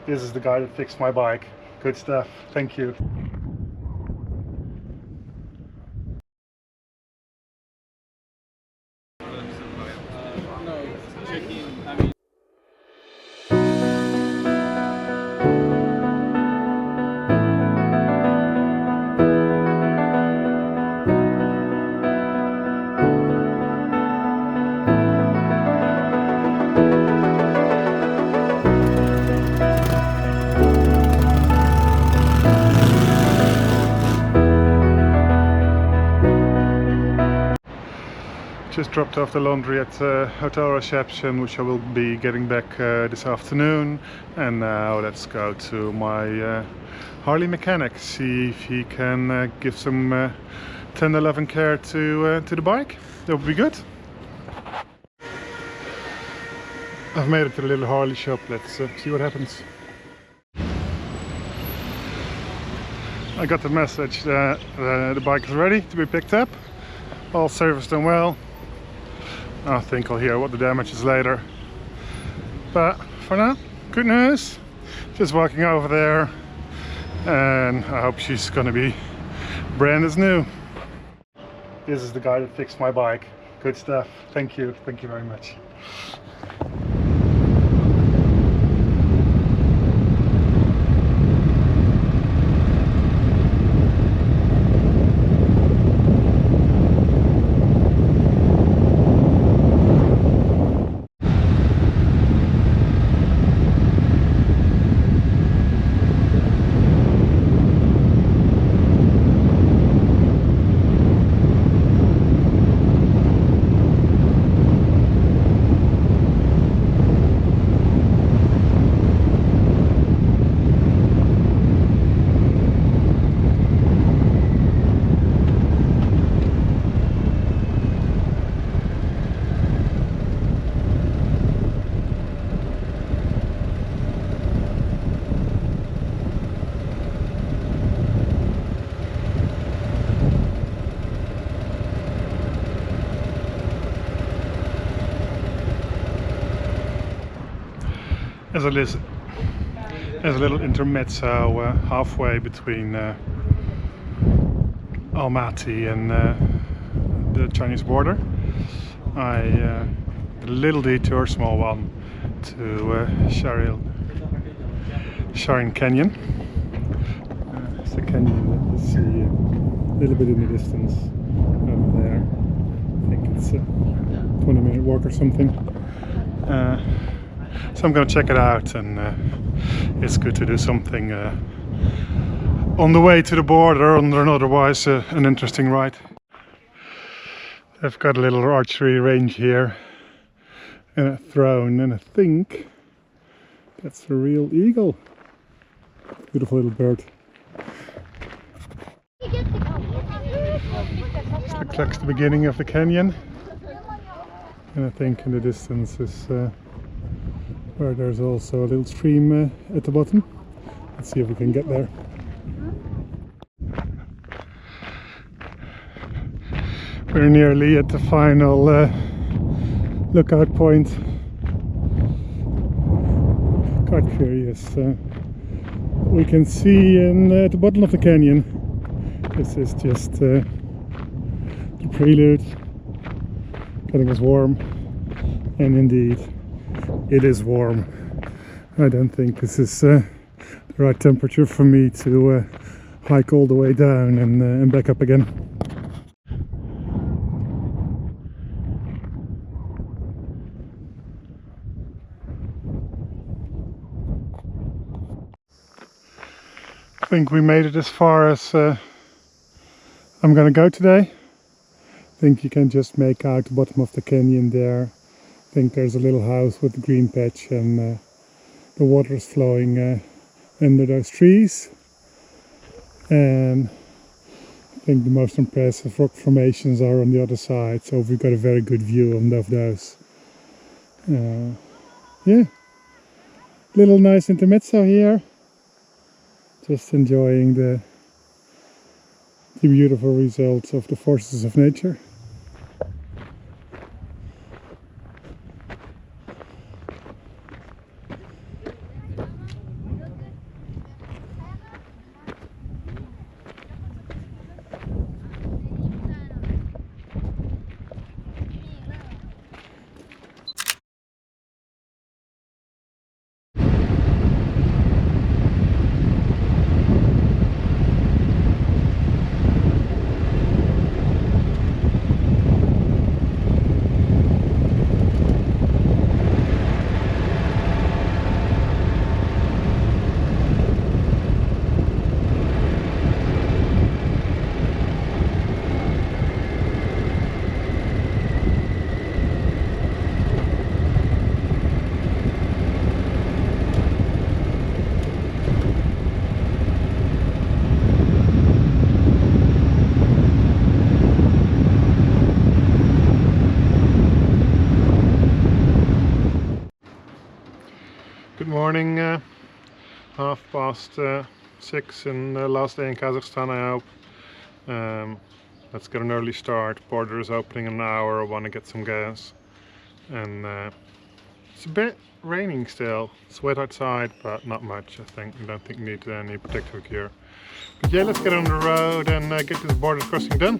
This is the guy that fixed my bike. Good stuff. Thank you. Just dropped off the laundry at the hotel reception, which I will be getting back this afternoon. And now let's go to my Harley mechanic, see if he can give some tender loving care to the bike. That would be good. I've made it to the little Harley shop. Let's see what happens. I got the message that the bike is ready to be picked up. All serviced and well. I think I'll hear what the damage is later. But for now, good news. Just walking over there, and I hope she's gonna be brand as new. This is the guy that fixed my bike. Good stuff. Thank you. Thank you very much. There's a little intermezzo halfway between Almaty and the Chinese border. A little detour, small one, to Sharin Canyon. It's the canyon that you see a little bit in the distance over there. I think it's a 20-minute walk or something. So I'm going to check it out, and it's good to do something on the way to the border under an otherwise an interesting ride. I've got a little archery range here and a throne, and I think that's a real eagle. Beautiful little bird. This looks like the beginning of the canyon, and I think in the distance is where there's also a little stream at the bottom. Let's see if we can get there. We're nearly at the final lookout point. Quite curious. We can see at the bottom of the canyon. This is just the prelude, getting us warm, and indeed it is warm. I don't think this is the right temperature for me to hike all the way down and back up again. I think we made it as far as I'm gonna go today. I think you can just make out the bottom of the canyon there. I think there's a little house with a green patch, and the water is flowing under those trees. And I think the most impressive rock formations are on the other side, so we've got a very good view of those. Yeah, little nice intermezzo here. Just enjoying the beautiful results of the forces of nature. 6 in the last day in Kazakhstan, I hope. Let's get an early start. Border is opening in an hour. I want to get some gas. And it's a bit raining still. It's wet outside, but not much, I think. I don't think you need any protective gear. But yeah, let's get on the road and get this border crossing done.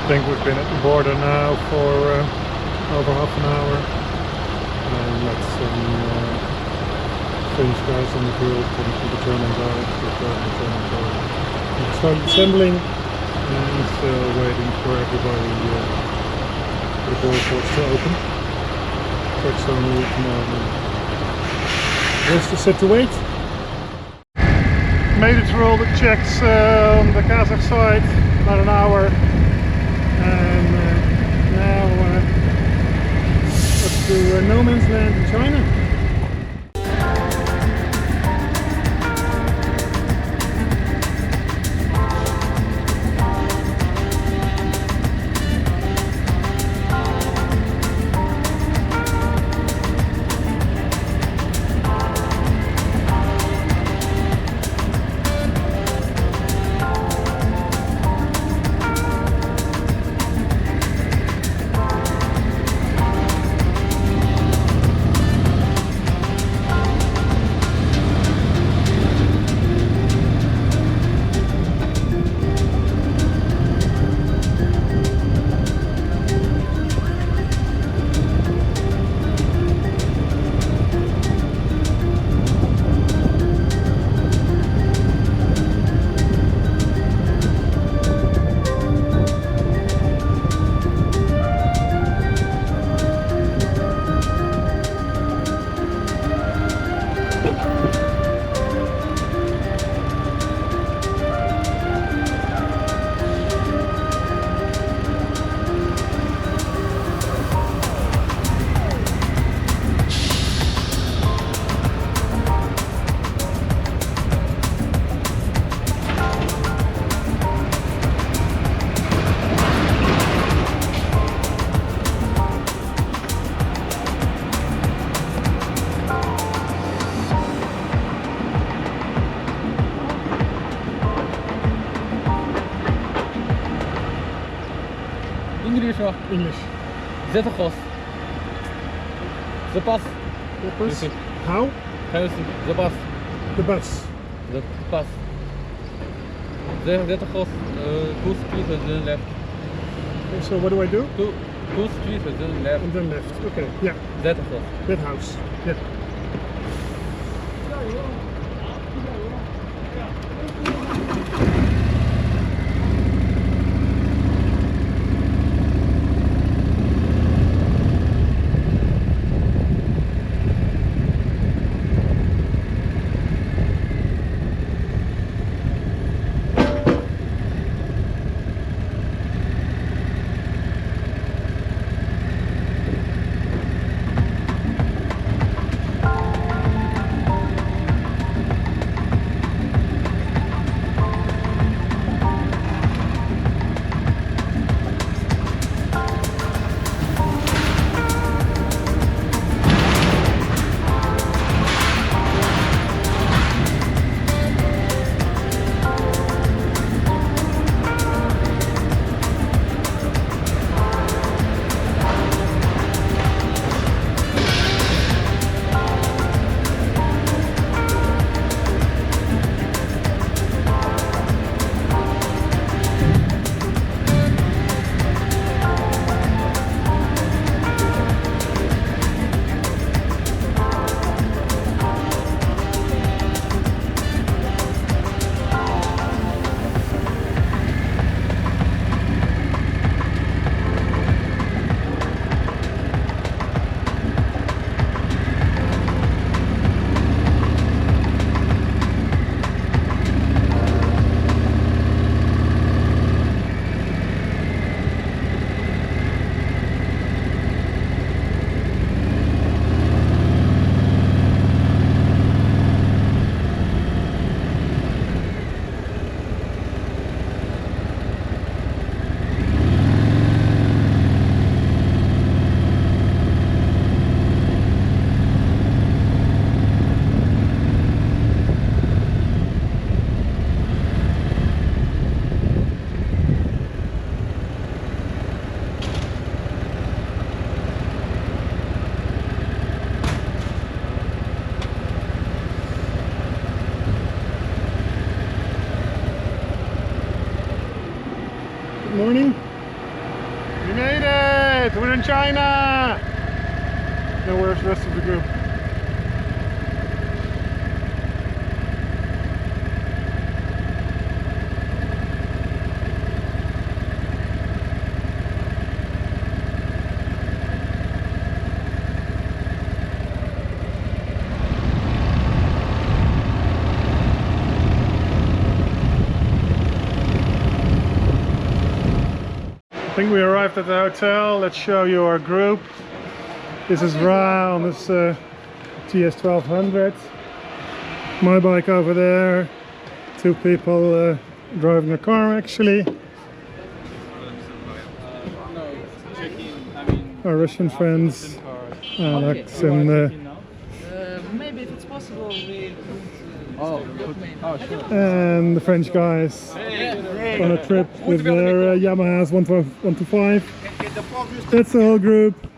I think we've been at the border now for over half an hour, and that's some French guys on the grill putting to the German guys. We started assembling and still waiting for everybody for the border ports to open. Trucks only tomorrow. Just to sit to wait. Made it through all the checks on the Kazakh side, about an hour. And now up to no man's land in China. English. Zet een gos. De pas. The bus. How? De pas. The bus. De pas. Zet een gos. 2 streets and then left. So what do I do? 2 streets and then left. And then left. Okay. Yeah. Zet een gos. That house. Yeah. Good morning. We made it! We're in China! Now where's the rest of the group? I think we arrived at the hotel. Let's show you our group. This is Ra on this GS 1200. My bike over there. Two people driving a car actually. Our Russian friends, Alex and maybe if it's possible, we and the French guys on a trip with their Yamahas 125. That's the whole group.